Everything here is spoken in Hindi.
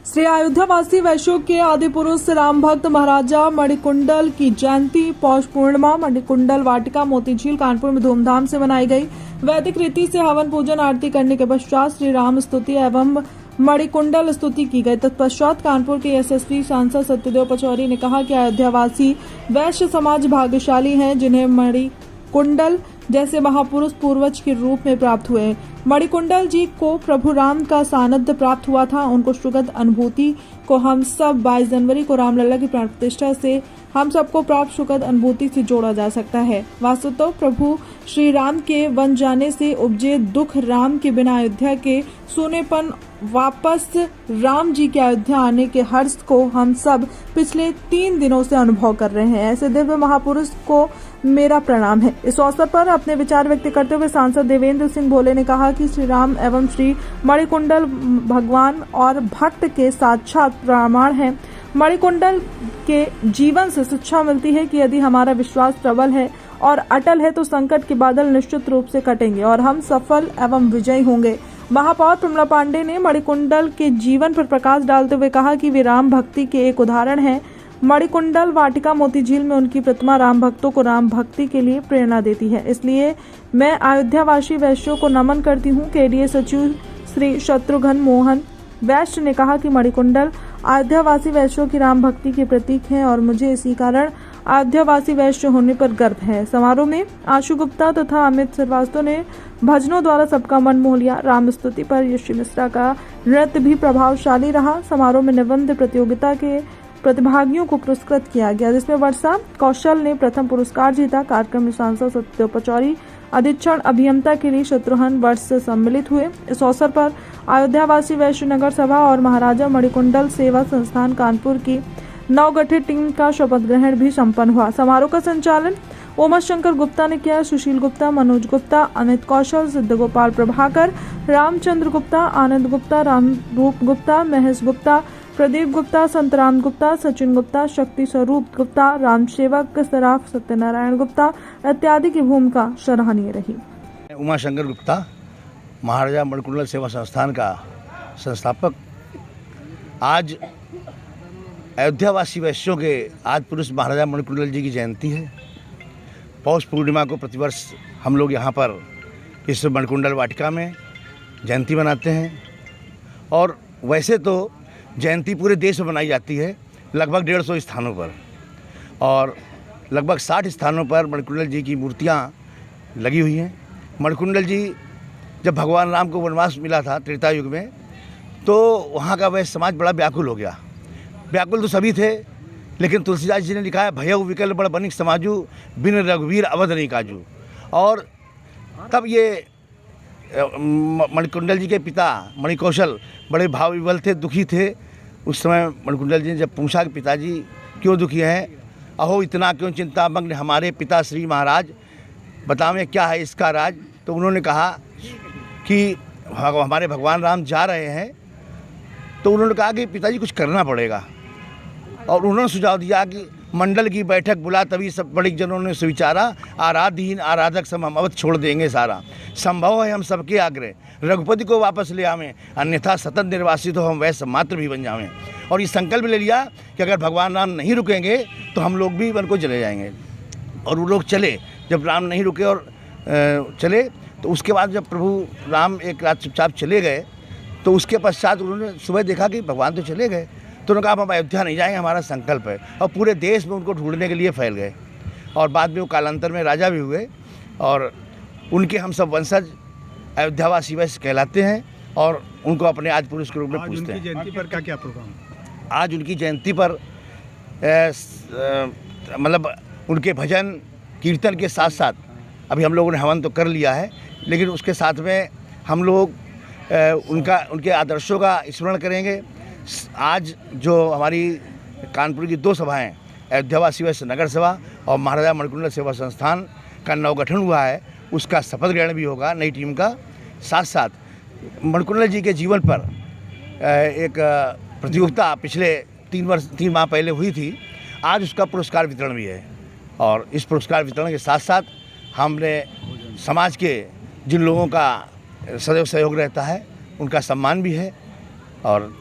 श्री अयोध्यावासी वैश्यों के आदि पुरुष राम भक्त महाराजा मणिकुंडल की जयंती पौष पूर्णिमा मणिकुंडल वाटिका मोतीझील कानपुर में धूमधाम से मनाई गई। वैदिक रीति से हवन पूजन आरती करने के पश्चात श्री राम स्तुति एवं मणिकुंडल स्तुति की गई। तत्पश्चात कानपुर के यशस्वी सांसद सत्यदेव पचौरी ने कहा कि अयोध्यावासी वैश्य समाज भाग्यशाली हैं, जिन्हें मणिकुंडल जैसे महापुरुष पूर्वज के रूप में प्राप्त हुए। मणिकुंडल जी को प्रभु राम का सानिध्य प्राप्त हुआ था। उनको सुखद अनुभूति को हम सब 22 जनवरी को रामलला की प्राण प्रतिष्ठा से हम सबको प्राप्त सुखद अनुभूति से जोड़ा जा सकता है। वास्तव प्रभु श्री राम के वन जाने से उपजे दुख, राम के बिना अयोध्या के सूनेपन, वापस राम जी के अयोध्या आने के हर्ष को हम सब पिछले 3 दिनों से अनुभव कर रहे हैं। ऐसे दिव्य महापुरुष को मेरा प्रणाम है। इस अवसर पर अपने विचार व्यक्त करते हुए सांसद देवेंद्र सिंह भोले ने कहा कि श्री राम एवं श्री मणिकुंडल भगवान और भक्त के साक्षात प्रमाण हैं। मणिकुंडल के जीवन से शिक्षा मिलती है कि यदि हमारा विश्वास प्रबल है और अटल है तो संकट के बादल निश्चित रूप से कटेंगे और हम सफल एवं विजयी होंगे। महापौर प्रमला पांडे ने मणिकुंडल के जीवन पर प्रकाश डालते हुए कहा कि वे राम भक्ति के एक उदाहरण हैं। मणिकुंडल वाटिका मोतीझील में उनकी प्रतिमा राम भक्तों को राम भक्ति के लिए प्रेरणा देती है। इसलिए मैं अयोध्यावासी वैश्यों को नमन करती हूँ। केडीए सचिव श्री शत्रुघ्न मोहन वैश्य ने कहा कि मणिकुंडल अयोध्यावासी वैश्यों की राम भक्ति के प्रतीक हैं और मुझे इसी कारण अयोध्यावासी वैश्य होने पर गर्व है। समारोह में आशु गुप्ता तथा अमित श्रीवास्तव ने भजनों द्वारा सबका मन मोह लिया। राम स्तुति पर यशी मिश्रा का नृत्य भी प्रभावशाली रहा। समारोह में निबंध प्रतियोगिता के प्रतिभागियों को पुरस्कृत किया गया, जिसमें वर्षा कौशल ने प्रथम पुरस्कार जीता। कार्यक्रम में सांसद सत्यदेव पचौरी, अधीक्षण अभियंता के लिए शत्रुघ्न वर्ष से सम्मिलित हुए। इस अवसर पर अयोध्यावासी वैश्य नगर सभा और महाराजा मणिकुंडल सेवा संस्थान कानपुर की नवगठित टीम का शपथ ग्रहण भी संपन्न हुआ। समारोह का संचालन उमाशंकर गुप्ता ने किया। सुशील गुप्ता, मनोज गुप्ता, अमित कौशल, सिद्धगोपाल प्रभाकर, रामचंद्र गुप्ता, आनंद गुप्ता, रामरूप गुप्ता, महेश गुप्ता, प्रदीप गुप्ता, संतराम गुप्ता, सचिन गुप्ता, शक्ति स्वरूप गुप्ता, राम सेवक सराफ, सत्यनारायण गुप्ता इत्यादि की भूमिका सराहनीय रही। उमाशंकर गुप्ता, महाराजा मणिकुंडल सेवा संस्थान का संस्थापक, आज अयोध्यावासी वैश्यों के आदि पुरुष महाराजा मणिकुंडल जी की जयंती है। पौष पूर्णिमा को प्रतिवर्ष हम लोग यहाँ पर इस मणिकुंडल वाटिका में जयंती मनाते हैं और वैसे तो जयंती पूरे देश में मनाई जाती है, लगभग 150 स्थानों पर और लगभग 60 स्थानों पर मणिकुंडल जी की मूर्तियाँ लगी हुई हैं। मणिकुंडल जी जब भगवान राम को वनवास मिला था त्रेता युग में, तो वहाँ का वह समाज बड़ा व्याकुल हो गया। व्याकुल तो सभी थे, लेकिन तुलसीदास जी ने लिखा है, भयउ विकल बड़ बनिक समाजू, बिन रघुवीर अवध नहीं काजू। और तब ये मणिकुंडल जी के पिता मणिकौशल बड़े भाव विवल थे, दुखी थे। उस समय मणिकुंडल जी ने जब पूछा कि पिताजी क्यों दुखी हैं, अहो इतना क्यों चिंता मग्न हमारे पिता श्री महाराज, बतावें क्या है इसका राज। तो उन्होंने कहा कि हमारे भगवान राम जा रहे हैं। तो उन्होंने कहा कि पिताजी कुछ करना पड़ेगा और उन्होंने सुझाव दिया कि मंडल की बैठक बुला, तभी सब बड़े जनों ने सुविचारा, आराधहीन आराधक सम हम अवध छोड़ देंगे सारा, संभव है हम सबके आग्रह, रघुपति को वापस ले आवें, अन्यथा सतत निर्वासित हो हम वैश्य मात्र भी बन जावें। और ये संकल्प ले लिया कि अगर भगवान राम नहीं रुकेंगे तो हम लोग भी वन को चले जाएंगे। और वो लोग चले। जब राम नहीं रुके और चले, तो उसके बाद जब प्रभु राम एक रात चुपचाप चले गए, तो उसके पश्चात उन्होंने सुबह देखा कि भगवान तो चले गए। तो उन्होंने कहा हम अयोध्या नहीं जाएंगे, हमारा संकल्प है। और पूरे देश में उनको ढूंढने के लिए फैल गए और बाद में वो कालांतर में राजा भी हुए और उनके हम सब वंशज अयोध्यावासी वैश्य कहलाते हैं और उनको अपने आदि पुरुष के रूप में पूजते हैं। उनकी जयंती पर क्या प्रोग्राम? आज उनकी जयंती पर मतलब उनके भजन कीर्तन के साथ साथ अभी हम लोगों ने हवन तो कर लिया है, लेकिन उसके साथ में हम लोग उनके आदर्शों का स्मरण करेंगे। आज जो हमारी कानपुर की 2 सभाएं, अयोध्यावासी वैश्य नगर सभा और महाराजा मणिकुंडल सेवा संस्थान का नवगठन हुआ है, उसका शपथ ग्रहण भी होगा नई टीम का। साथ साथ मणिकुंडल जी के जीवन पर एक प्रतियोगिता पिछले 3 माह पहले हुई थी, आज उसका पुरस्कार वितरण भी है। और इस पुरस्कार वितरण के साथ साथ हमने समाज के जिन लोगों का सदैव सहयोग रहता है उनका सम्मान भी है और